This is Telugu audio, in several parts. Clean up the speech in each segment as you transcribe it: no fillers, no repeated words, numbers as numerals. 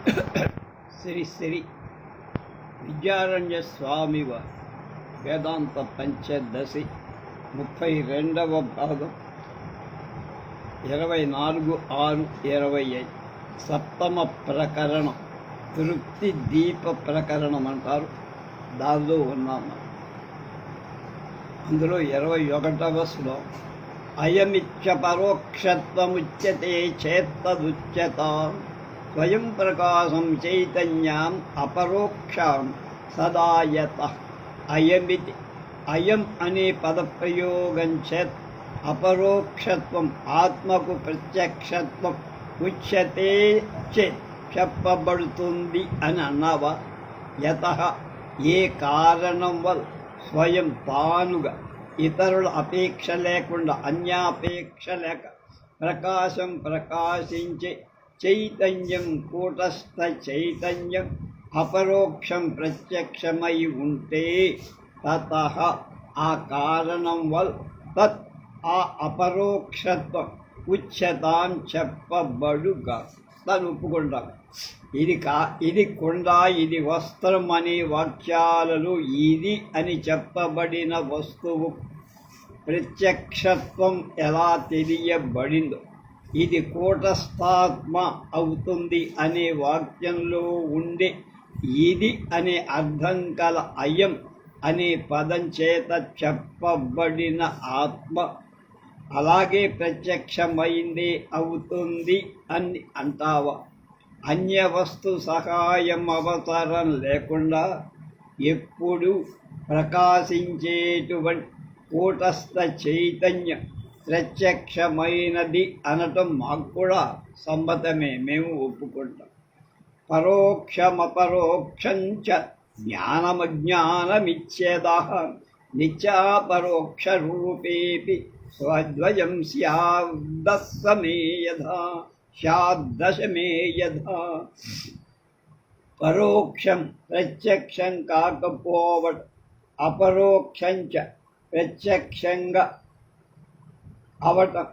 శ్రీ శ్రీ విద్యారణ్య స్వామి వారి వేదాంత పంచదశి 32వ భాగం 24/6/25 సప్తమ ప్రకరణం తృప్తి దీప ప్రకరణం అంటారు. దానిలో ఉన్నాము. అందులో 21వ శ్లోకం అయమిచ్చ పరోక్షత్వముచ్యతే చేత్తదుచ్యత స్వయం ప్రకాశం చైతన్యం అపరోక్షం సదాయత. అయమితి అయం అనే పదప్రయోగం చేత్ అపరోక్షత్వం ఆత్మకు ప్రత్యక్షత్వం ఉచ్యతే చేత్ చెప్పబడుతుంది అని అన్నావా? యత ఏ కారణం వల్ల స్వయం తానుగా ఇతరుల అపేక్ష లేకుండా అన్యాపేక్ష లేక ప్రకాశం ప్రకాశించే చైతన్యం కూటస్థ చైతన్యం అపరోక్షం ప్రత్యక్షమై ఉంటే తతః ఆ కారణం వల్ల తత్ ఆ అపరోక్షత్వం ఉచ్యతాం చెప్పబడుగా తను ఒప్పుకుంటాం. ఇది కుండ ఇది వస్త్రం అనే వాక్యాలలో ఇది అని చెప్పబడిన వస్తువు ప్రత్యక్షత్వం ఎలా తెలియబడిందో ఇది కూటస్థాత్మ అవుతుంది అనే వాక్యంలో ఉండే ఇది అనే అర్థం కల అయం అనే పదం చేత చెప్పబడిన ఆత్మ అలాగే ప్రత్యక్షమైంది అవుతుంది అని అంటావా? అన్య వస్తు సహాయం అవసరం లేకుండా ఎప్పుడు ప్రకాశించేటువంటి కూటస్థ చైతన్యం ప్రత్యక్షమైనది అనటం మాకు కూడా సమ్మతమే, మేము ఒప్పుకుంటాం. పరోక్షమపరోక్షంచ జ్ఞానమజ్ఞానమిచ్చేదః నిత్యాపరోక్ష రూపేపి స్వద్వయం స్యాద్దశమే యథా. పరోక్షం ప్రత్యక్షం కాకపోవడం, అపరోక్షంచ ప్రత్యక్షంగా అవటం,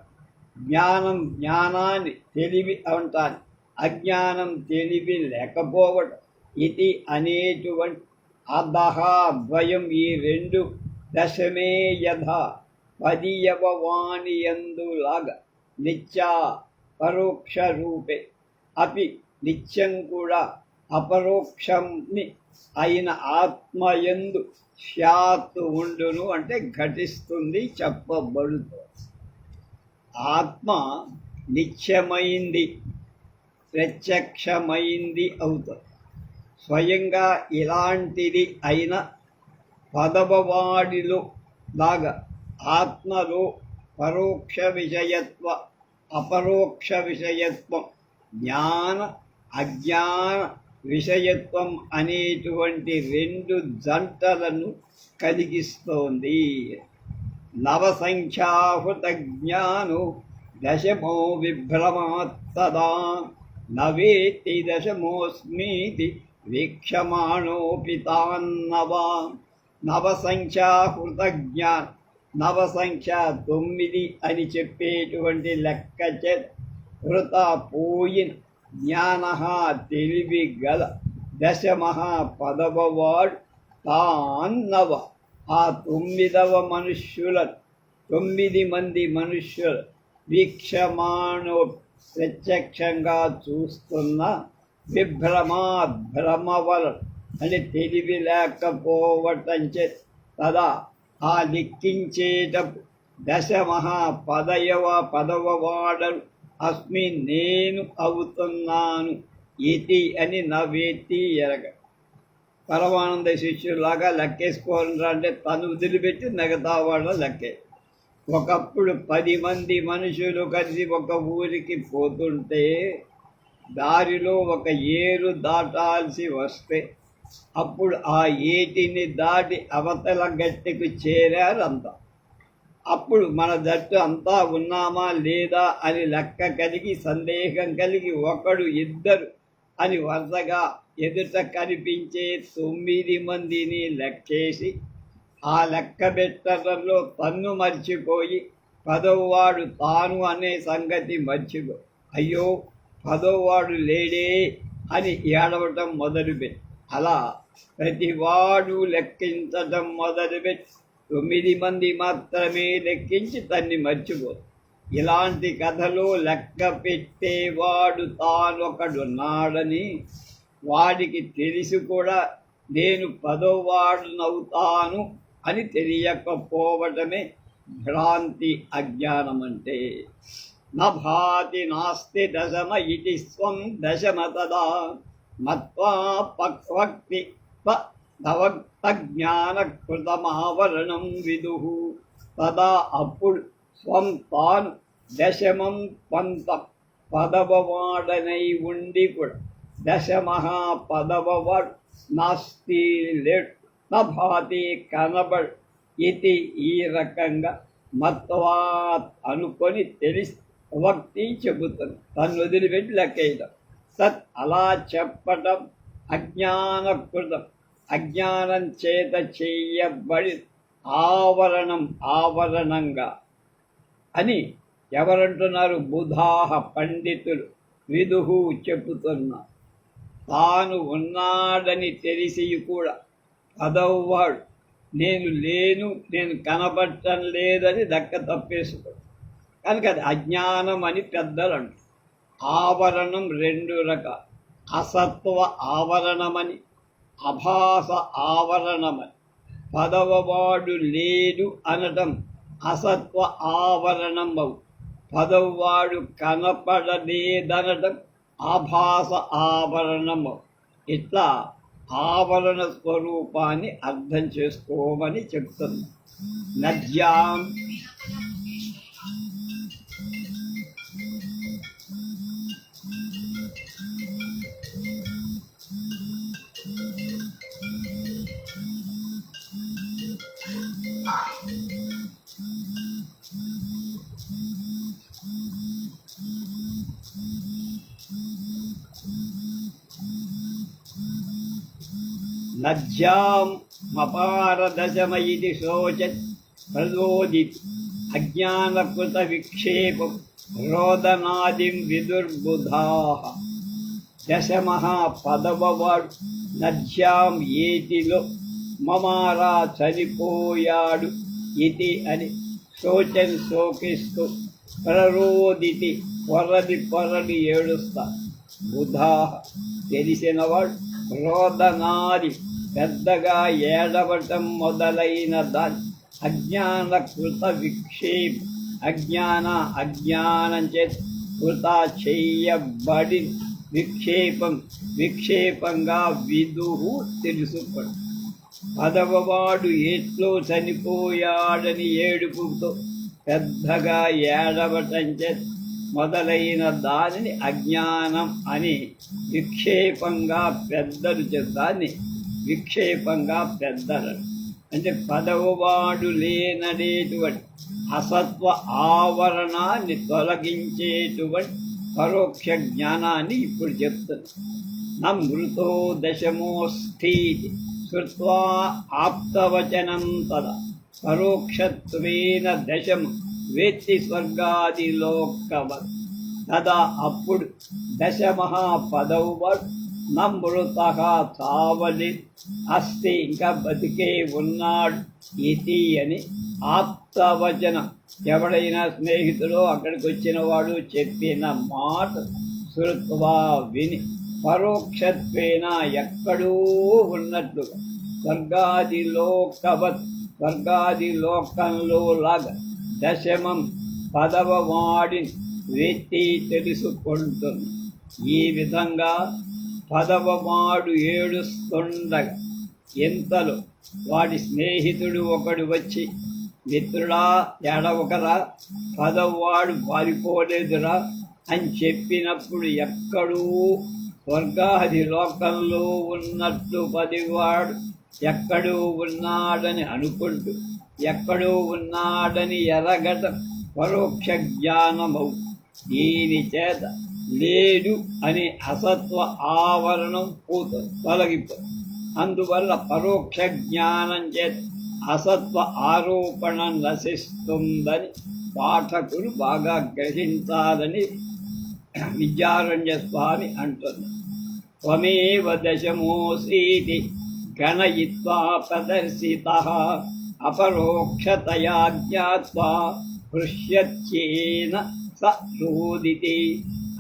జ్ఞానం జ్ఞానాన్ని తెలివి అవటాన్ని, అజ్ఞానం తెలివి లేకపోవటం, ఇది అనేటువంటి అధః ద్వయం ఈ రెండు దశమే యథా 10వ వాణి యందులాగా నిత్యా పరోక్ష రూపే అపి నిత్యం కూడా అపరోక్షంని అయిన ఆత్మయందు స్యాత్ ఉండును అంటే ఘటిస్తుంది, చెప్పబడుతుంది. ఆత్మ నిత్యమైంది ప్రత్యక్షమైంది అవుతుంది. స్వయంగా ఇలాంటిది అయిన 10వ వాడిలో లాగా ఆత్మలో పరోక్ష విషయత్వ అపరోక్ష విషయత్వం, జ్ఞాన అజ్ఞాన విషయత్వం అనేటువంటి రెండు జంటలను కలిగిస్తోంది. నవసంఖ్యాహృత జ్ఞాను దశమో విభ్రమాత్తదా నవేత్తి దశమోస్మీతి వీక్షమాణోపి తాన్నవా. నవసంఖ్యాహృత జ్ఞాన నవసంఖ్య 9 అని చెప్పేటువంటి లెక్క చేత హృత పోయిన జ్ఞాన తెలివి గల దశమః 10వ వాడు తాన్నవ ఆ 9వ మనుష్యులను 9 మంది మనుష్యులు వీక్షమాణో ప్రత్యక్షంగా చూస్తున్న భ్రమవలను అని తెలివి లేకపోవటం చే తదా ఆ లెక్కించేటప్పుడు దశమః 10వ వాడను అస్మి నేను అవుతున్నాను ఇది అని నవేత్తి ఎరగ. పరమానంద శిష్యులాగా లెక్కేసుకోవాలంటే అంటే తను వదిలిపెట్టి మిగతా వాళ్ళ లెక్కే. ఒకప్పుడు 10 మంది మనుషులు కలిసి ఒక ఊరికి పోతుంటే దారిలో ఒక ఏరు దాటాల్సి వస్తే అప్పుడు ఆ ఏటిని దాటి అవతల గట్టెకు చేరారంతా. అప్పుడు మన జట్టు అంతా ఉన్నామా లేదా అని లెక్క కలిగి సందేహం కలిగి ఒకడు ఇద్దరు అని వరుసగా ఎదుట కనిపించే 9 మందిని లెక్కేసి ఆ లెక్క పెట్టడంలో తన్ను మర్చిపోయి 10వ వాడు తాను అనే సంగతి మర్చిపో అయ్యో 10వ వాడు లేడే అని ఏడవటం మొదలుపెట్టి అలా ప్రతివాడు లెక్కించటం మొదలుపెట్టి 9 మంది మాత్రమే లెక్కించి తన్ని మర్చిపోదు. ఇలాంటి కథలో లెక్క పెట్టేవాడు తానొకడున్నాడని వాడికి తెలిసి కూడా నేను 10వ వాడునవుతాను అని తెలియకపోవటమే భ్రాంతి, అజ్ఞానం అంటే. నభాతి నాస్తి దశమ ఇతి స్వం దశమ తదా మత్వా పక్వక్తి జ్ఞానకృతమావరణం విదుః. తదా అప్పుడు స్వం తాను దశమం పంతం 10వ వాడనై ఉండి కూడా దశమహాపదవవాడు నాస్తి లేడు, నభాతి కనబడు ఇది ఈ రకంగా మత్వాత్ అనుకొని తెలిసి భక్తి చెబుతుంది, తను వదిలిపెట్టి లెక్కయ్యడం. సత్ అలా చెప్పటం అజ్ఞానకృతం, అజ్ఞానం చేత చెయ్యబడి ఆవరణంగా అని ఎవరంటున్నారు? బుధాహ పండితులు విదుహు చెబుతున్నారు. తాను ఉన్నాడని తెలిసి కూడా 10వ వాడు నేను లేను, నేను కనబడటం లేదని దక్క తప్పేసుకోడు. కనుక అది అజ్ఞానం అని పెద్దలు అంటారు. ఆవరణం 2 రకాలు, అసత్వ ఆవరణమని, అభాస ఆవరణమని. 10వ వాడు లేడు అనటం అసత్వ ఆవరణం అవు, 10వ వాడు కనపడలేదనటం ఆభాస ఆవరణం అవు. ఇట్లా ఆవరణ స్వరూపాన్ని అర్థం చేసుకోమని చెప్తుంది. నద్యాం నద్యాం మపారదశమ ఇది శోచత్ ప్రచోదిత్ అజ్ఞానకృత విక్షేపం రోదనాదిం విదుర్బుధాః. 10వ వాడు నద్యాం ఏటిలో మమారా చనిపోయాడు ఇది అని శోకిస్తూ ప్రరోదితి పొరలి ఏడుస్తా. బుధాః తెలిసినవాడు, రోదనాది పెద్దగా ఏడవటం మొదలైన దాన్ని అజ్ఞానకృత విక్షేప, అజ్ఞానం చేత కృత చెయ్యబడి విక్షేపంగా విదుహు తెలుసుపడు. 10వ వాడు ఎట్లో చనిపోయాడని ఏడుపుతో పెద్దగా ఏడవటం చేత మొదలైన దానిని అజ్ఞానం అని విక్షేపంగా పెద్దలు దాన్ని విక్షేపంగా పెద్దలు అంటే 10వ వాడు లేననేటువంటి అసత్వ ఆవరణాన్ని తొలగించేటువంటి పరోక్ష జ్ఞానాన్ని ఇప్పుడు చెప్తుంది. నమృతో దశమోస్థీతి శ్రుత్వా ఆప్తవచనం తదా పరోక్షత్వేన దశము వేత్తి స్వర్గాదిలోకవత్. తదా అప్పుడు 10వ వాడు నమృతః చావలి అస్తి ఇంకా బతికే ఉన్నాడు ఇది అని ఆప్తవచనం, ఎవడైనా స్నేహితుడు అక్కడికి వచ్చిన వాడు చెప్పిన మాట శ్రుత్వా విని పరోక్షత్వేన ఎక్కడో ఉన్నట్లుగా స్వర్గాదిలోకవత్ స్వర్గాదిలోకంలో లాగా దశమం 10వ వాడిని వెత్తి తెలుసుకుంటుంది. ఈ విధంగా 10వ వాడు ఏడుస్తుండగా ఇంతలో వాడి స్నేహితుడు ఒకడు వచ్చి, మిత్రుడా ఏడవకరా, 10వ వాడు పారిపోలేదురా అని చెప్పినప్పుడు ఎక్కడూ స్వర్గాది లోకంలో ఉన్నట్టు 10వ వాడు ఎక్కడూ ఉన్నాడని అనుకుంటూ ఎక్కడో ఉన్నాడని ఎరగటం పరోక్ష జ్ఞానమవు. దీని చేత లేడు అనే అసత్వ ఆవరణం తొలగిపోతుంది. అందువల్ల పరోక్ష జ్ఞానం చేత అసత్వ ఆరోపణ నశిస్తుందని పాఠకులు బాగా గ్రహించాలని విద్యారణ్య స్వామి అంటున్నారు. త్వమేవ దశమోऽసీతి గణయిత్వా ప్రదర్శితః అపరోక్షతయా జ్ఞాత్వా హృష్యత్యేన స రోదితి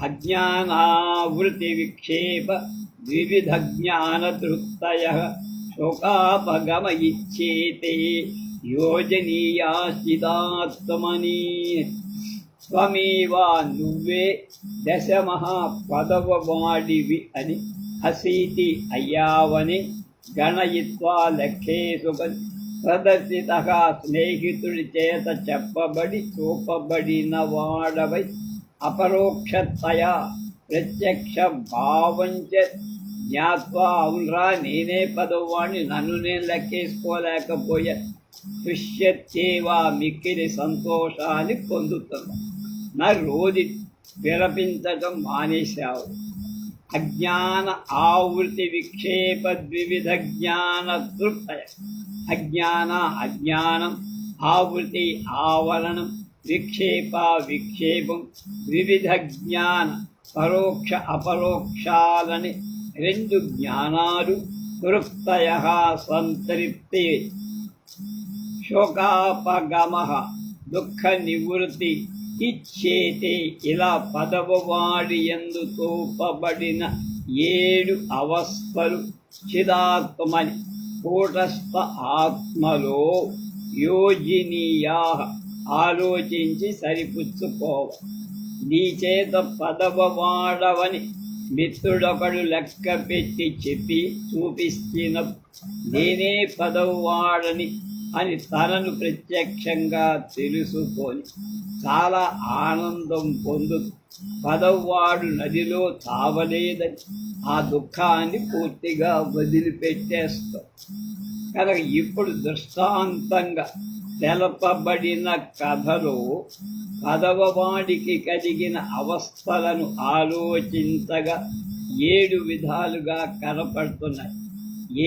అజ్ఞానావృతివిక్షేప ద్వివిధజ్ఞానతృప్తయః శోకాపగమ ఇచ్చేతే యోజనీయాశ్చిదాత్మని. త్వమేవా నువ్వే దశమహాపదవవాడివి అని అసీతి అయ్యావని గణయిత్వా లెక్కేసుకొని ప్రదర్శిత స్నేహితుడి చేత చెప్పబడి చూపబడిన వాడవై అపరోక్షతయా ప్రత్యక్ష భావంచ జ్ఞాత్వా అవునరా నేనే పదవాణ్ణి నన్ను నేను లెక్కేసుకోలేకపోయా దృశ్యత్యేవా మిక్కిలి సంతోషాన్ని పొందుతున్నా. నా రోజు విరపించటం మానేశావు. అజ్ఞాన ఆవృతి విక్షేప ద్వివిధ జ్ఞాన తృప్తయ. అజ్ఞానం, ఆవృతి ఆవరణం, విక్షేప విక్షేపం, వివిధ జ్ఞాన పరోక్ష అపరోక్షాలని రెండు జ్ఞానాలు తృప్తయ సంతృప్తి. శోకాపగమ దుఃఖ నివృత్తి ఇచ్చేతే ఇలా పదవవాడి యందు చూపబడిన 7 అవస్థలు చిదాత్మని కూటస్థ ఆత్మలో యోజినీయా ఆలోచించి సరిపుచ్చుకోవ. నీ చేత పదవవాడవని మిత్రుడొకడు లెక్క పెట్టి చెప్పి చూపిస్తున్న నేనే పదవవాడని అని తనను ప్రత్యక్షంగా తెలుసుకొని చాలా ఆనందం పొందుతూ పదవవాడు నదిలో తావలేదని ఆ దుఃఖాన్ని పూర్తిగా వదిలిపెట్టేస్తాం. కనుక ఇప్పుడు దృష్టాంతంగా తెలపబడిన కథలో పదవవాడికి కలిగిన అవస్థలను ఆలోచించగా 7 విధాలుగా కనపడుతున్నాయి.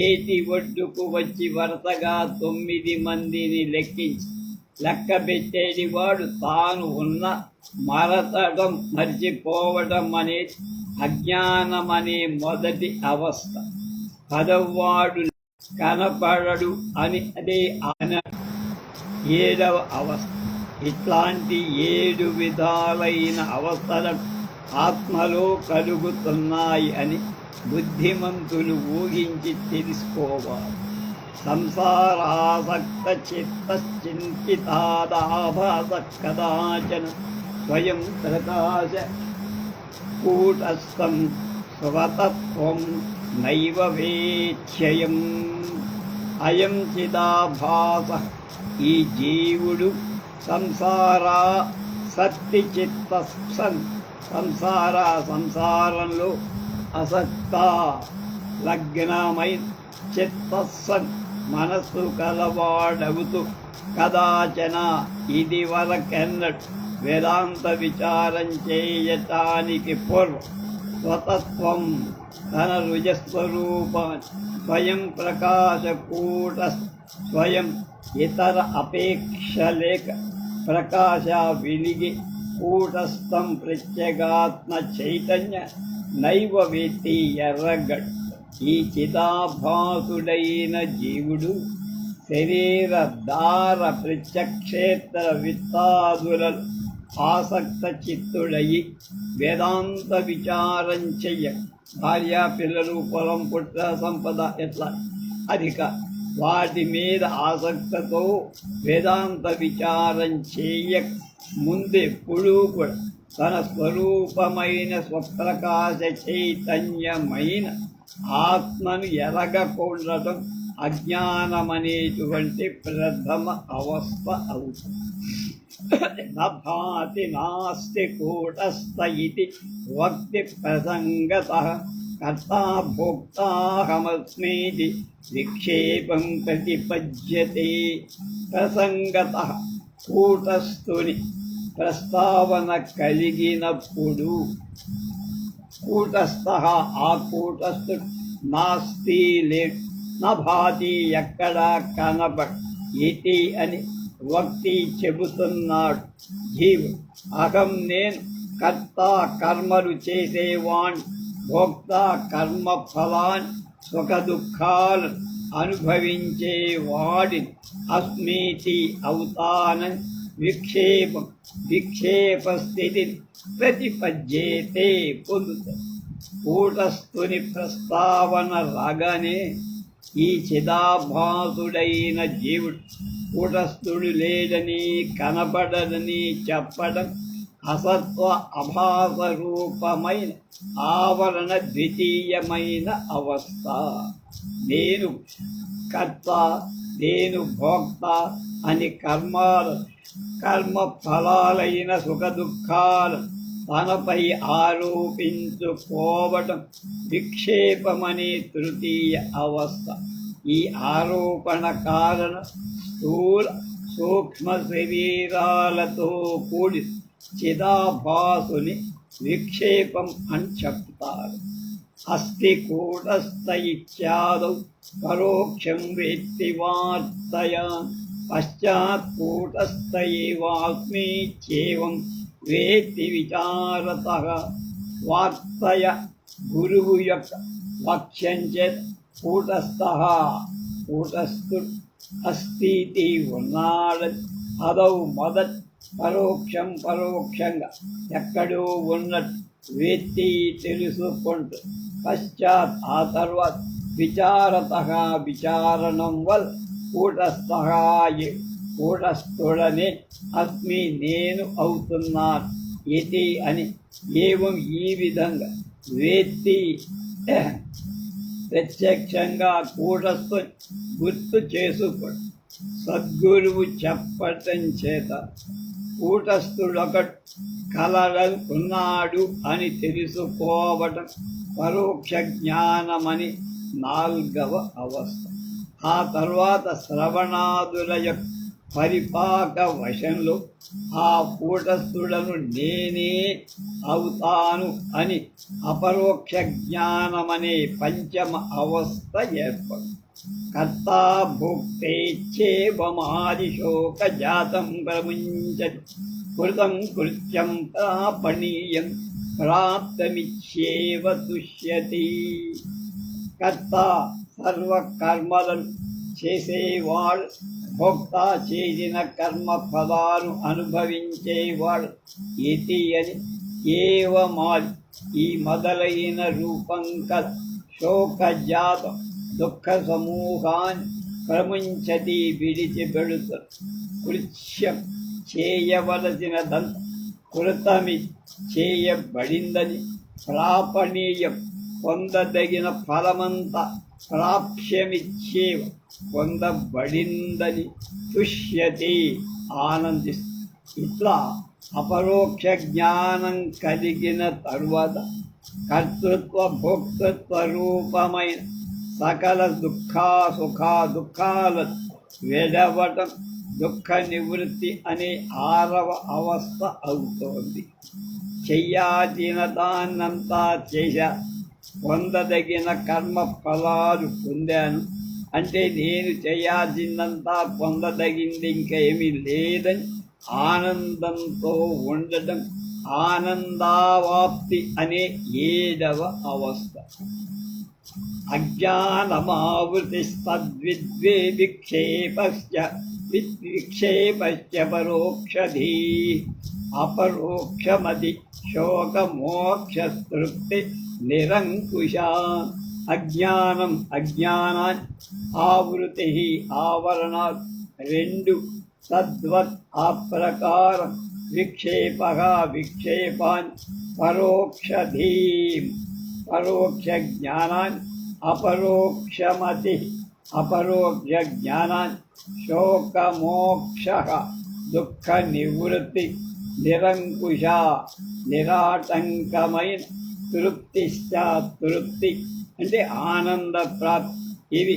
ఏటి ఒడ్డుకు వచ్చి వరుసగా 9 మందిని లెక్కించి లెక్క పెట్టేది వాడు తాను ఉన్న మరతడం మర్చిపోవడం అనేది అజ్ఞానమనే మొదటి అవస్థ. పదవవాడు కనపడడు అని అదే ఆయన 7వ అవస్థ. ఇట్లాంటి 7 విధాలైన అవస్థలు ఆత్మలో కలుగుతున్నాయి అని బుద్ధిమంతులు ఊహించి తెలుసుకోవాలి. సంసారాసక్త చిత్తచింతితాదాభాస కదాచన స్వయం ప్రకాశ కూటస్థం స్వతత్వం నైవ వేచ్ఛయం. అయం చిదాభాస ఈ జీవుడు సంసారా సత్తి చిత్త సంసారంలో అసక్త లగ్నమై చిత్తసన్ మనస్సు కలవాడవుతూ కదాచన ఇది వరకెన్నట్ వేదాంత విచారం చేయటానికి పూర్వం స్వతత్వం తన రుజస్వరూపాన్ని స్వయం ప్రకాశకూట స్వయం ఇతర అపేక్ష లేక ప్రకాశ విలిగి కూటస్థం ప్రత్యేగాత్మ చైతన్య నైవ వేత్తి ఎర్రగడ్. ఈ చిదాభాసుడైన జీవుడు శరీర దార ప్రత్యక్షేత్ర విత్తాదులలో ఆసక్త చిత్తుడయి వేదాంత విచారం చెయ్య. భార్య పిల్లలు పొలం పుట్ట సంపద ఎట్లా అధిక వాటి మీద ఆసక్తితో వేదాంత విచారం చెయ్య ముందెప్పుడూ కూడా తన స్వరూపమైన స్వప్రకాశ చైతన్యమైన ఆత్మను ఎరగకుండటం అజ్ఞానమనేటువంటి ప్రథమ అవస్థ అవుతుంది. నభాతి నాస్తి కూటస్థ ఇది వక్తి ప్రసంగతః కర్తా భోక్తాహమస్మీతి విక్షేపం ప్రతిపద్యతే. ప్రసంగతః కూటస్థుని ప్రస్తావన కలిగినప్పుడు కూటస్థ ఆ కూటస్థుడు నాస్తి లేడు, నభాతి ఎక్కడా కనబడు ఇతి అని వక్తి చెబుతున్నాడు. జీవుడు అహం నేను కర్త కర్మలు చేసేవాణ్ణి భోక్త కర్మ ఫలాన్ని సుఖ దుఃఖాలను అనుభవించే వాడిని అస్మీతి అవుతానని విక్షేప స్థితిని ప్రతిపద్యేతే పొందుతారు. కూటస్థుని ప్రస్తావన రాగానే ఈ చిదాభాసుడైన జీవుడు కూటస్థుడు లేదని కనబడదని చెప్పడం అసత్వ అభాస రూపమైన ఆవరణ ద్వితీయమైన అవస్థ. నేను కర్త, నేను భోక్త అని కర్మ ఫలాలైన సుఖ దుఃఖాలు తనపై ఆరోపించుకోవటం విక్షేపమనే తృతీయ అవస్థ. ఈ ఆరోపణ కారణ స్థూల సూక్ష్మ శరీరాలతో కూడి చిదాభాసుని విక్షేపం అని చెప్తారు. అస్థి కూటస్థ ఇత్యాదౌ పరోక్షం వేత్తి వార్తయా పశ్చాత్ కూటస్థ ఏవాస్మీత్యేవం వేత్తి విచారతః. వార్తయ గురువు యొక్క వాక్యంచేత కూటస్థుడు అస్థితి ఉన్నాడని అదౌ మొదట్ పరోక్షంగా ఎక్కడో ఉన్నట్టు వేత్తి తెలుసుకుంటూ పశ్చాత్ ఆ తర్వాత విచారణం వల్ల కూటస్థుడనే అస్మి నేను అవుతున్నాను ఇది అని ఏవం ఈ విధంగా వేత్తి ప్రత్యక్షంగా కూటస్థుని గుర్తు చేసుకోండి. సద్గురువు చెప్పటం చేత కూటస్థుడొకడు కలగనున్నాడు అని తెలుసుకోవటం పరోక్ష జ్ఞానమని 4వ అవస్థ. ఆ తర్వాత శ్రవణాదుల యొక్క పరిపాక వశంలో ఆ కూటస్థుడను నేనే అవుతాను అని అపరోక్ష జ్ఞానమనే 5వ అవస్థ ఏర్పడు. కర్తా భోక్తేచ్ఛేవమాదిశోక జాతం ప్రముంచతి కృతం కృత్యం ప్రాపణీయం ప్రాప్తమిచ్చేవ తుష్యతి. కర్త సర్వకర్మలను చేసేవాడు, భోక్త చేసిన కర్మ ఫలాలు అనుభవించేవాడు. ఇతి అని ఏవమాది ఈ మొదలైన రూపం కల శోకజాతం దుఃఖ సమూహాన్ని ప్రముంచతి విడిచిపెడుతారు. కృత్యం చేయవలసినదంత కృతమి చేయబడిందని, ప్రాపణీయం పొందదగిన ఫలమంతా ప్రాప్యమిచ్చేవ పొందబడిందని తుష్యతి ఆనందిస్తుంది. ఇట్లా అపరోక్ష జ్ఞానం కలిగిన తరువాత కర్తృత్వ భోక్తృత్వ రూపమైన సకల దుఃఖాలను వెడవటం దుఃఖ నివృత్తి అనే 6వ అవస్థ అవుతోంది. చెయ్యాల్సిన దాన్నంతా చేశా, పొందదగిన కర్మ ఫలాలు పొందాను అంటే నేను చేయాల్సిందంతా పొందదగింది ఇంకేమీ లేదని ఆనందంతో ఉండటం ఆనందావాప్తి అనే 7వ అవస్థ. అజ్ఞానమావృతిస్తద్విద్వే విక్షేపశ్చ పరోక్షధీ అపరోక్షమది శోకమోక్షతృప్తి నిరంకుశ. అజ్ఞానాన్ని ఆవృతి ఆవరణాలు 2 తద్వత్ ఆ ప్రకారం విక్షేపాన్ని పరోక్ష జ్ఞానాన్ని అపరోక్షమతి అపరోక్ష జ్ఞానాన్ని శోకమోక్ష దుఃఖ నివృత్తి నిరంకుశ నిరాటంకమైన తృప్తి అంటే ఆనంద ప్రాప్తి. ఇవి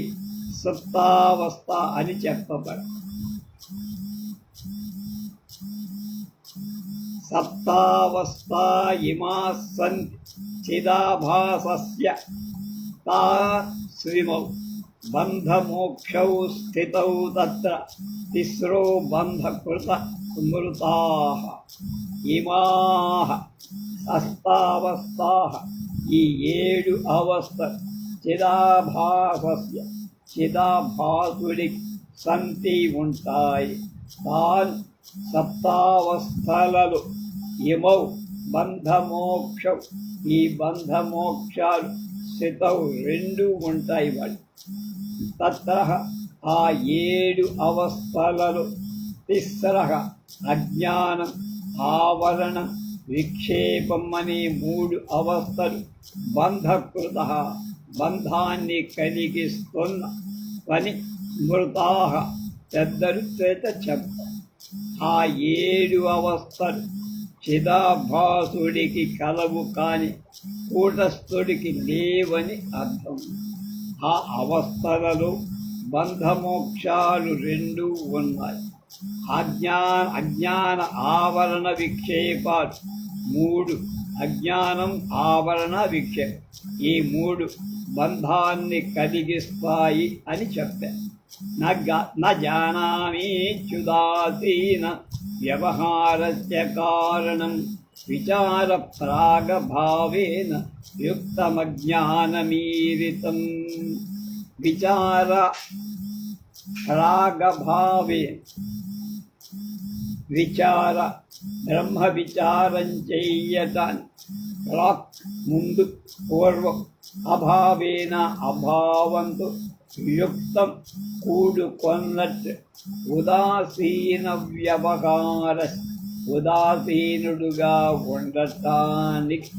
సుప్తావస్థ అని చెప్పబడు. సప్తావస్థ ఇమా సంతి చిదాభాసస్య తాస్విమౌ బంధమోక్షౌ స్థితౌ తత్ర తిస్రో బంధకృత స్మృతాః. ఇమాః సప్తావస్థాః ఈ 7 అవస్థ చిదాభాసస్య చిదాభాసుడికి సంతి ఉంటాయి. తాన్ సప్తావస్థలలో ఇమౌ బంధమోక్షం ఈ బంధమోక్షాలు స్థితౌ 2 ఉంటాయి. వాడు తత్ర ఆ 7 అవస్థలలో తిస్రః అజ్ఞానం ఆవరణం విక్షేపం అనే 3 అవస్థలు బంధకృత బంధాన్ని కలిగిస్తున్న పని మృతాః పెద్దలు చేత చెప్ప. ఆ 7 అవస్థలు చిదాభాసుడికి కలవు కాని కూటస్థుడికి లేవని అర్థం. ఆ అవస్థలలో బంధమోక్షాలు 2 ఉన్నాయి. అజ్ఞాన ఆవరణ విక్షేపాలు 3. అజ్ఞానం ఆవరణ విక్షేపం ఈ 3 బంధాన్ని కలిగిస్తాయి అని చెప్పారు. జానామీచ్యుదాసీన వ్యవహారస్య కారణం విచార ప్రాగభావేన యుక్తమజ్ఞానమీరితం. విచార ప్రాగభావేన విచార బ్రహ్మ విచారం చెయ్యటాన్ని ప్రాక్ ముందు పూర్వం అభావేన అభావంతో యుక్తం కూడుకొన్నట్టు ఉదాసీన వ్యవహార ఉదాసీనుడుగా ఉండటానికి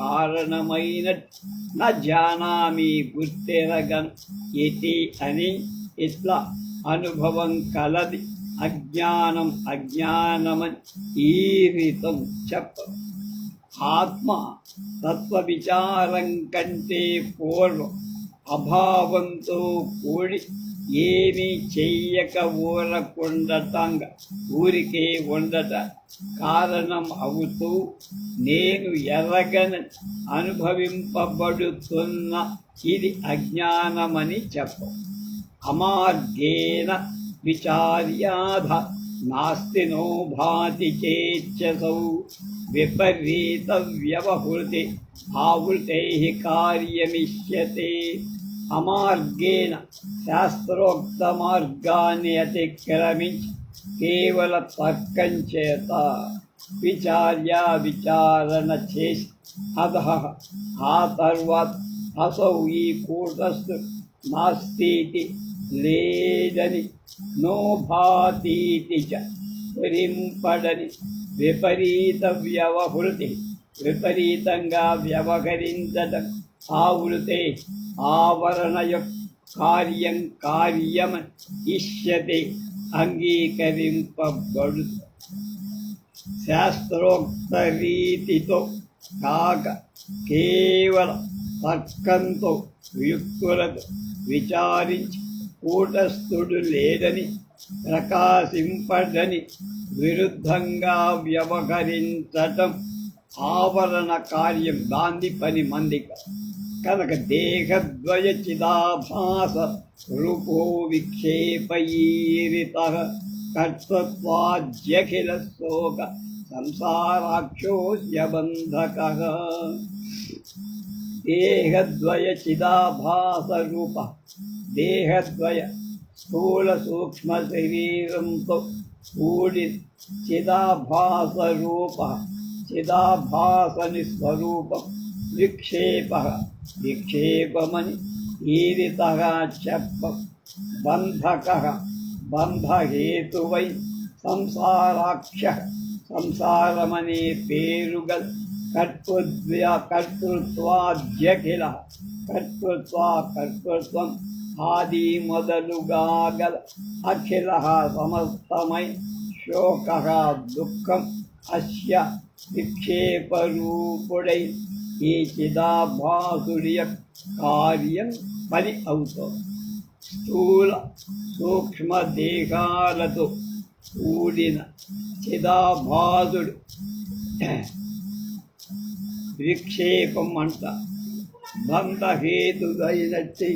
కారణమైనట్టు నా జానామి గుర్తెరగను ఇది అని ఇట్లా అనుభవం కలది అజ్ఞానమని ఈ రీతం చెప్ప. ఆత్మ తత్వ విచారం కంటే పూర్వం అభావంతో కూడి ఏమీ చెయ్యక ఊరికే ఉండట కారణం అవుతూ నేను ఎరగని అనుభవింపబడుతున్న ఇది అజ్ఞానమని చెప్ప. అమార్గేణ విచార్యాధ నాస్తి నో భాతి చేచ్చసౌ విపరీత వ్యవహృతి ఆవృతైః కార్యమిష్యతే. అమార్గేణ శాస్త్రోక్త మార్గాన్ని అతిక్రమించి కేవల తర్కం చేత విచారణ చేసి ఆ తర్వాత అసౌ ఈ కూటస్థు నాస్తితి లేదని నో భాతీతి చ స్ఫురింపడని విపరీత వ్యవహృతి విపరీతంగా వ్యవహరించటం ఆవృతే ఆవరణ యొక్క కార్యమని ఇష్యతే అంగీకరింపబడు. శాస్త్రోక్త రీతితో కాక కేవల తర్కంతో యుక్తులతో విచారించి కూటస్థుడు లేదని ప్రకాశింపడని విరుద్ధంగా వ్యవహరించటం ఆవరణ కార్యం దాన్ని పని మందిక కనుక దేహద్వయ చిదాభాస రూపో విక్షేపయీరిత కర్తృత్వాద్యఖిల శోక సంసారాక్షోస్య బంధకః. దేహద్వయ చిదాభాస రూప దేహద్వయ స్థూల సూక్ష్మ శరీరంతో కూడి చిదాభాస రూప చిదాభాసని స్వరూపం విక్షేపమని ఈరితగా చెప్ప. బంధకః బంధహేతువై సంసారాక్ష సంసారమనే పేరుగల కర్తృత్వాద్యఖిల కర్తృత్వం ఆది మొదలుగా గల అఖిల సమస్తమై శోక దుఃఖం అస్య విక్షేపరూపుడై ఈ చిదాభాసుడి కార్యం పని అవుతుంది. స్థూల సూక్ష్మ దేహాలతో కూడిన చిదాభాసుడు విక్షేపం అంట బంధహేతుడైనట్టి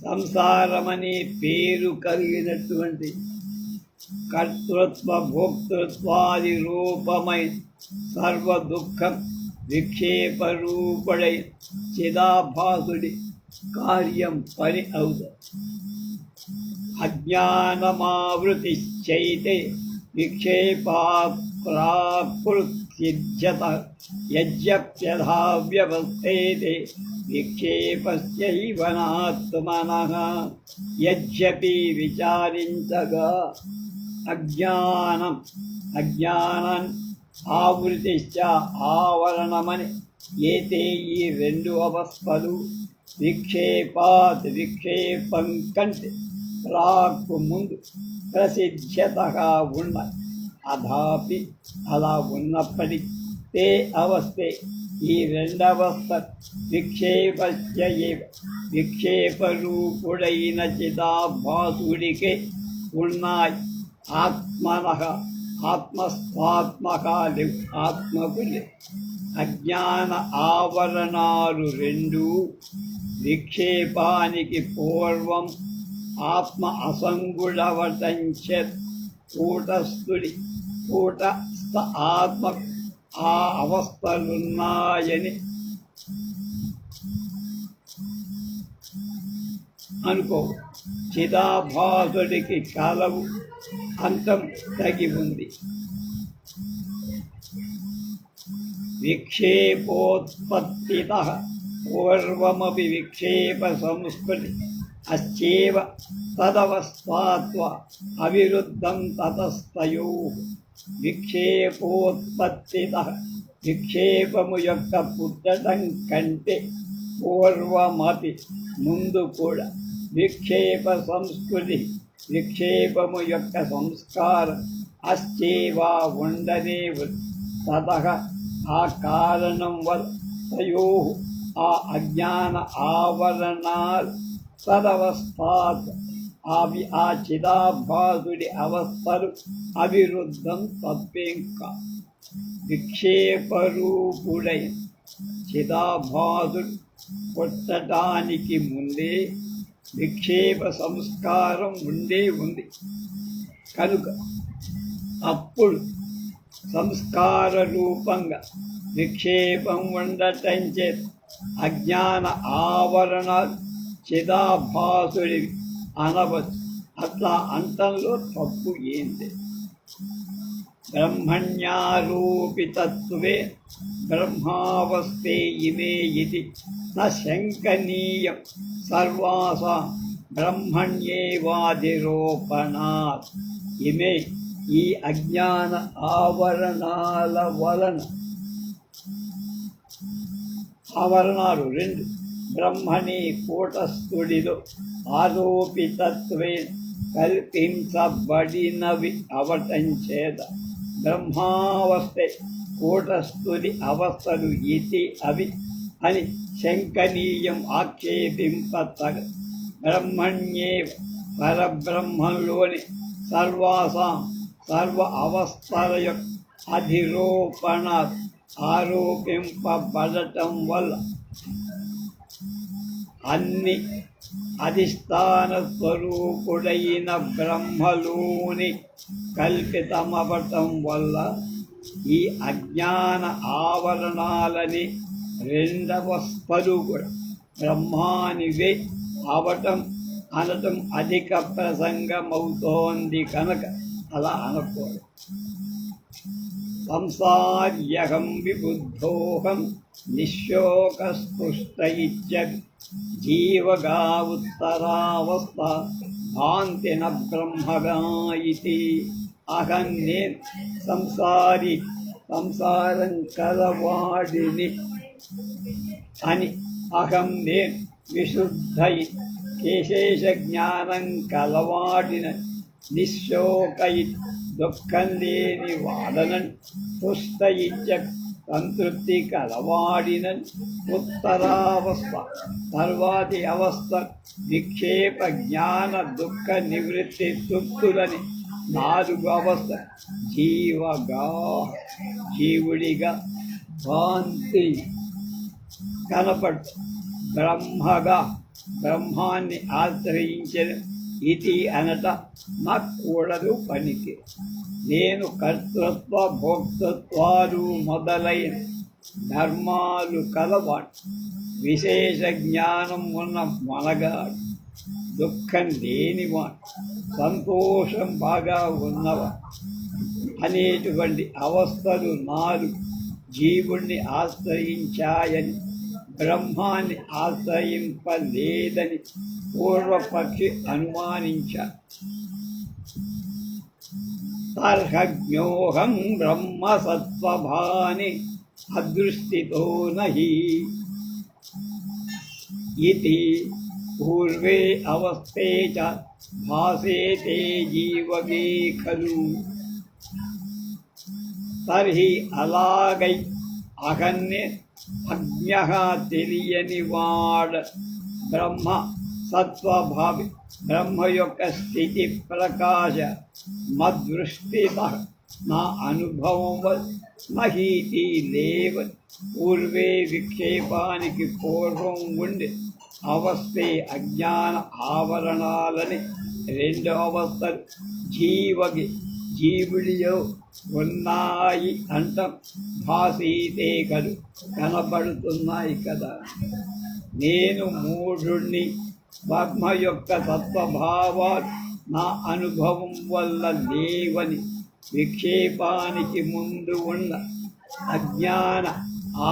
సంసారమనే పేరు కలిగినటువంటి కర్తృత్వ భోక్తృత్వాది రూపమై సర్వ దుఃఖం విక్షేపరూపుడై చిదాభాసుడి కార్యం పని అవుతుంది. అజ్ఞానమావృతిశ్చైతే విక్షేపాప్రాకృత్సిద్ధ్యత యజ్ఞప్యథా వ్యవస్థేతే విక్షేపస్యైవ నాత్మనః. యజ్ఞపి విచారించగా అజ్ఞానం ఆవృతిశ్చ ఆవరణమని ఏతే ఈ రెండు అవస్థలు విక్షేపం కంటే ప్రాక్కు ముందు ప్రసిద్ధ్యతగా ఉన్నాయి. అథాపి అలా ఉన్నప్పటికీ తే అవస్థే ఈ రెండవస్థ విక్షేపరూపుడైన చిదాభాసుడికే ఉన్నాయి. ఆత్మస్థాత్మకాలు ఆత్మకు అజ్ఞాన ఆవరణాలు రెండు విక్షేపానికి పూర్వం ఆత్మ అసంగుడవటంచ కూటస్థ ఆత్మ ఆ అవస్థలున్నాయని అనుకో. చిదాభాసుడికి కలవు అంతం తగి ఉంది. విక్షేపోత్పత్తితః పూర్వమపి విక్షేప సంస్కృతి అశ్చేవ తదవస్థాత్వ అవిరుద్ధం తతస్తయోః. విక్షేపోత్పత్తితః విక్షేపము యొక్క పుట్టడం కంటే పూర్వమపి ముందు కూడా విక్షేప సంస్కృతి విక్షేపము యొక్క సంస్కారం అశ్చేవా ఉండనే తతః ఆ కారణం వల్ల తయోః ఆ అజ్ఞాన ఆవరణాలు తదవస్థాత్ ఆ చిదాభాసుడి అవస్థలు అవిరుద్ధం తప్పేం కా. విక్షేపరూపుడై చిదాభాసుడు పుట్టడానికి ముందే విక్షేప సంస్కారం ఉంది కనుక అప్పుడు సంస్కార రూపంగా విక్షేపం ఉండటం చేత అజ్ఞాన ఆవరణాలు చిదాభాసుడి అనవచ్చు. అట్లా అంటంలో తప్పు ఏంటి? బ్రహ్మణ్యారూపితత్వే బ్రహ్మావస్థే ఇమే ఇది న శంకనీయం సర్వాసాం బ్రహ్మణ్యేవాధిరోపణాత్. ఇమే ఈ అజ్ఞాన ఆవరణాల వలన ఆవరణాలు రెండు బ్రహ్మణి కూటస్థుడిలో ఆరోపితత్వే కల్పించబడినవి అవటం చేత బ్రహ్మావస్థే కూటస్థుడి అవస్థలు ఇతి అవి అని శంకనీయం ఆక్షేపింపతగ. బ్రహ్మణ్యే పరబ్రహ్మంలోని సర్వాసాం సర్వ అవస్థల యొక్క అధిరోపణ ఆరోపింపబడటం వల్ల అన్ని అధిష్టాన స్వరూపుడైన బ్రహ్మలోని కల్పితమవటం వల్ల ఈ అజ్ఞాన ఆవరణాలని రెండవ స్వరూపుడు బ్రహ్మానివే అవటం అనటం అధిక ప్రసంగమవుతోంది కనుక అలా అనకూడదు. సంసార్యహం విబుద్ధోహం నిశ్శోకస్పృష్ట ఇత్యపి జీవగా ఉత్తరావస్థ భాంతి న బ్రహ్మగా ఇతి. అహం నేను సంసారం కలవాడిని అని అహం నేను విశుద్ధై కేశేష జ్ఞానం కలవాడిన నిశ్శోకై దుఃఖం లేని వాడనన్ పుస్తయిత్య సంతృప్తి కలవాడినన్ ఉత్తరావస్థ తర్వాతి అవస్థ విక్షేప జ్ఞాన దుఃఖ నివృత్తి తృప్తులని నాలుగు అవస్థ జీవుడిగా భాంతి కనపడు. బ్రహ్మగా బ్రహ్మాన్ని ఆశ్రయించిన ఇది అనట నాకూడదు పనికి. నేను కర్తృత్వ భోక్తృత్వాలు మొదలైన ధర్మాలు కలవాడు, విశేష జ్ఞానం ఉన్న మనగాడు, దుఃఖం లేనివాడు, సంతోషం బాగా ఉన్నవాడు అనేటువంటి అవస్థలు 4 జీవుణ్ణి ఆశ్రయించాయని, బ్రహ్మాన్ని ఆశ్రయింపలేదని పూర్వపక్షి అనుమానించాడు. తర్హజ్ఞోహం బ్రహ్మ సత్వభాని అదృష్టితో నహి ఇతి పూర్వే అవస్థే చ భాసేతే జీవగే ఖలు. తర్హి అలాగై అహన్య అజ్ఞః తెలియనివాడ బ్రహ్మ సత్వభావి, బ్రహ్మ యొక్క స్థితి ప్రకాశ మదృష్టిత నా అనుభవం నహీతి లేవ. పూర్వే విక్షేపానికి పూర్వం ఉండి అవస్థే అజ్ఞాన ఆవరణాలని 2 అవస్థలు జీవుడిలో ఉన్నాయి అంటాం. భాసీతే కలు కనబడుతున్నాయి కదా. నేను మూఢుణ్ణి, బ్రహ్మ యొక్క తత్వభావాలు నా అనుభవం వల్ల లేవని విక్షేపానికి ముందు ఉన్న అజ్ఞాన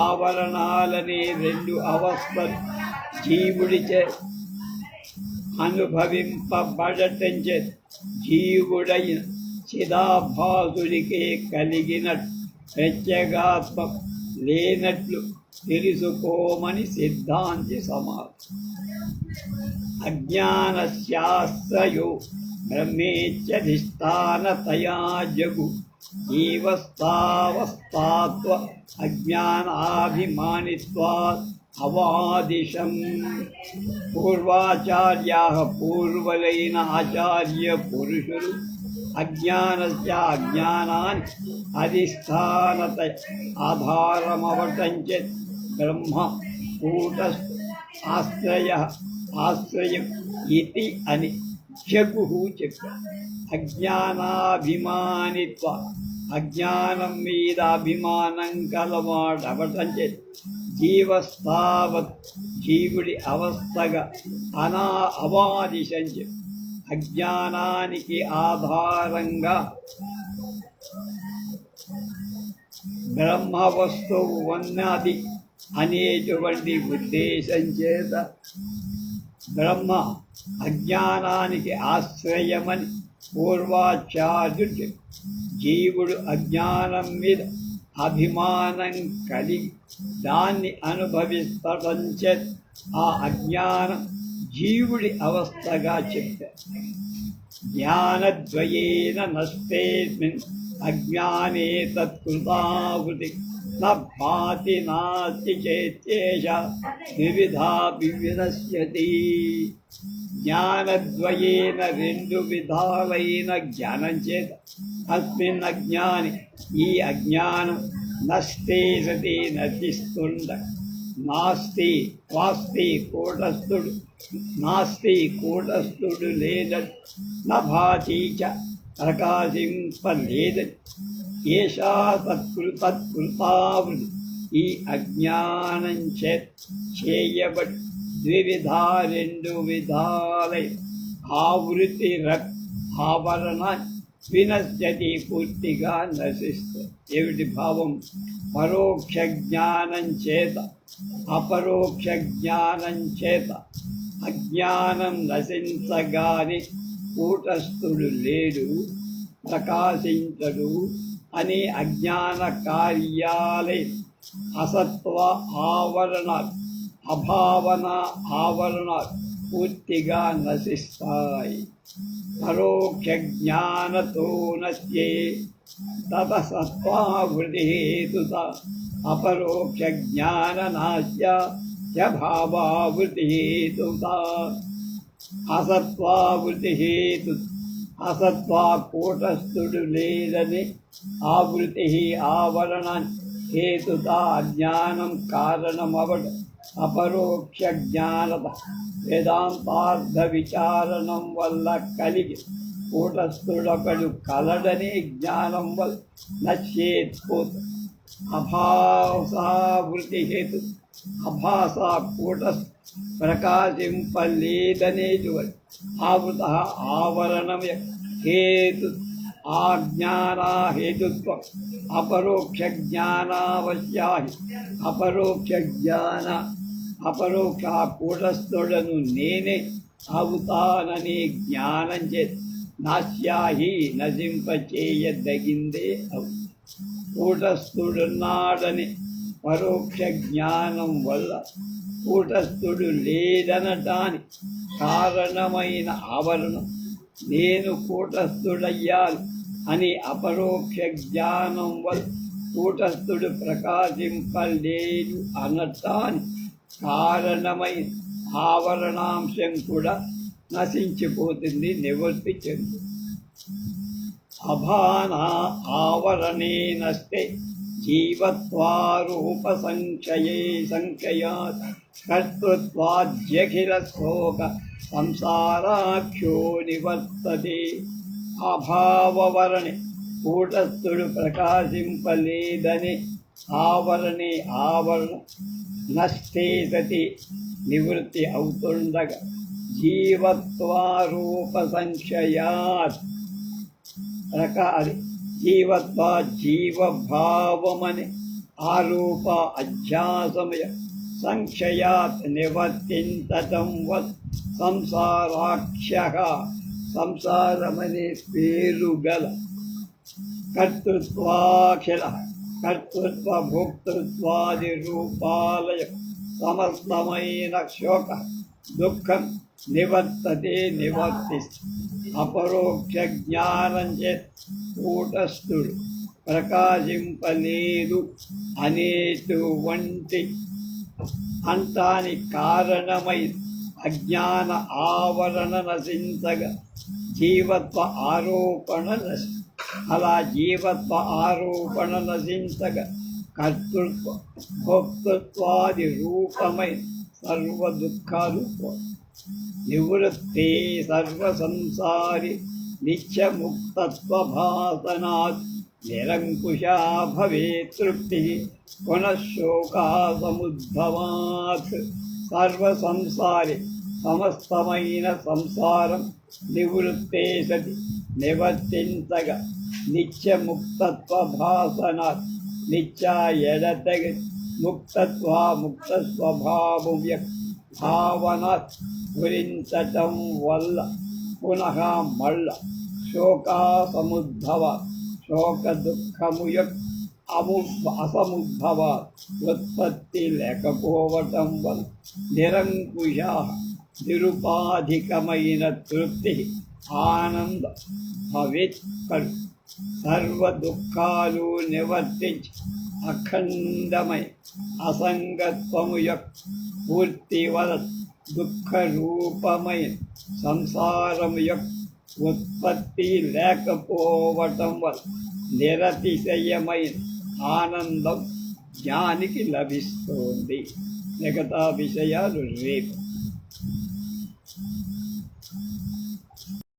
ఆవరణాలనే 2 అవస్థలు జీవుడిచే అనుభవింపబడటంచే జీవుడైన చిదాభాసుడికే కలిగినట్టు ప్రత్యేగాత్మం లేనట్లు తెలుసుకోమని సిద్ధాంతి సమాధి. అజ్ఞానస్యాశ్రయో బ్రహ్మేత్యధిష్టానతయా జగు జీవస్థావస్థాత్వ అజ్ఞానాభిమానిత్వాత్ అవాదిశం. పూర్వాచార్యాః పూర్వలైన ఆచార్య పురుషులు అజ్ఞానస్య అజ్ఞానాన్ని అధిష్టానత ఆధారమవటంచే బ్రహ్మ కూటస్థ ఆశ్రయం ఇది అని జగుహు చెప్పారు. అజ్ఞానాభిమానిత్వ అజ్ఞానం మీద అభిమానం కలవాడవటంచే జీవస్థావత్ జీవుడి అవస్థగా అవాదిశంచే అజ్ఞానానికి ఆధారంగా బ్రహ్మ వస్తువు ఉన్నది అనేటువంటి ఉద్దేశం చేత బ్రహ్మ అజ్ఞానానికి ఆశ్రయమని పూర్వాచార్యుడు. జీవుడు అజ్ఞానం మీద అభిమానం కలిగి దాన్ని అనుభవిస్తడం చేత ఆ అజ్ఞానం జీవుడి అవస్థగా చెప్పారు. జ్ఞానద్వయేన నష్టేస్మిన్ అజ్ఞానే తత్కృతావృతి భాతి నాస్తి చేత్యేష వివిధా వినశ్యతి. జ్ఞానద్వయేన 2 విధాలైన జ్ఞానం చేత అస్మిన్ అజ్ఞాని ఈ అజ్ఞానం నష్టే సతి నశిస్తుండ. నాస్తి వాస్తి కూటస్థుడు, నాస్తి కూటస్థుడు లేదని, నభాచీచ ప్రకాశింపలేదని. ఏషా తత్కృతావృతి ఈ అజ్ఞానం చేయబడి 2 విధాలై ఆవృతి ఆవరణ వినశ్యతి పూర్తిగా నశిస్తుంది. ఏమిటి భావం? పరోక్ష జ్ఞానం చేత అపరోక్ష జ్ఞానం చేత అజ్ఞానం నశించగాని కూటస్థుడు లేడు, ప్రకాశించడు అని అజ్ఞాన కార్యాలే అసత్వ ఆవరణాలు అభావన ఆవరణాలు పూర్తిగా నశిస్తాయి. పరోక్ష జ్ఞానతో నశ్యే తత సత్వావృతి హేతుత అపరోక్ష జ్ఞాన నాశ్య భావావృతి హేతుత. అసత్వావృతి హేతు అసత్వా కూటస్థుడు లేదని ఆవృతి ఆవరణాన్ని హేతుత అజ్ఞానం కారణమవడ అపరోక్ష జ్ఞానత వేదాంతార్థ విచారణం వల్ల కలిగి కూటస్థుడొకడు కలడనే జ్ఞానం వల్ల నశ్యేత్పోత అభాసావృతి హేతు అభాస కూటస్థ ప్రకాశింపలేదనేటువంటి ఆవృత ఆవరణం హేతు ఆ జ్ఞాన హేతుత్వం అపరోక్ష జ్ఞానావశ్యాహి అపరోక్ష కూటస్థుడను నేనే అవుతానని జ్ఞానం చే నాశ్యాహి నశింపచేయదగిందే అవు కూటస్థుడున్నాడని పరోక్ష జ్ఞానం వల్ల కూటస్థుడు లేదనటానికి కారణమైన ఆవరణం నేను కూటస్థుడయ్యాను అని అపరోక్ష జ్ఞానం వల్ల కూటస్థుడు ప్రకాశింపలేదు అనటానికి కారణమైన ఆవరణాంశం కూడా నశించిపోతుంది, నివృత్తి చెందు. అభాన ఆవరణే నస్తే జీవత్వారూప సంఖ్యయా కర్తృత్వాద్యఖిల శోక సంసారాఖ్యో నివర్తతే. అభావవరణి కూటస్థుడు ప్రకాశింపలేదని ఆవరణ నష్టే సతి నివృత్తి అవుతుండగా జీవత్వారూప సంఖ్యయాత్ జీవభావమని ఆరూప అధ్యాసమయ సంక్షయాత్ నివర్తించటం వత్ సంసారాఖ్య సంసారమనే పేరు గల కర్తృత్వ భోక్తృత్వాది రూపాలయ సమస్తమైన శోక దుఃఖం నివర్తిస్తుంది. అపరోక్ష జ్ఞానం చే కూటస్థుడు ప్రకాశింపలేదు అనేటువంటి అంతాని కారణమై అజ్ఞాన ఆవరణ నశించగా జీవత్వ ఆరోపణ అలా జీవత్వ ఆరోపణ నశించగా కర్తృత్వ భోక్తృత్వాది రూపమై సర్వ దుఃఖాలు నివృత్తి సర్వ సంసారి నిత్యముక్తత్వ భాసనాత్ నిరంకుశా భవే తృప్తి పునఃశోకా సముద్భవాత్. సర్వ సంసారి సమస్తమైన సంసారం నివృత్తే సతి నివర్తించగా నిత్యముక్తత్వ భాసనాత్ నిత్య ఎడతగ ముక్త స్వభావం భావన గురించటం వల్ల పునః మళ్ళ శోకా సముద్భవ శోక దుఃఖము అసముద్భవ ఉత్పత్తి లేకపోవటం వల్ల నిరంకుశ నిరుపాధికమైన తృప్తి ఆనంద భవేత్ కలు. సర్వ దుఃఖాలు నివర్తించి అఖండమై అసంగత్వము యొక్క పూర్తి వల్ల దుఃఖ రూపమైన సంసారము యొక్క ఉత్పత్తి లేకపోవటం వల్ల నిరతిశయమైన ఆనందం జ్ఞానికి లభిస్తోంది. మిగతా విషయాలు రేపు.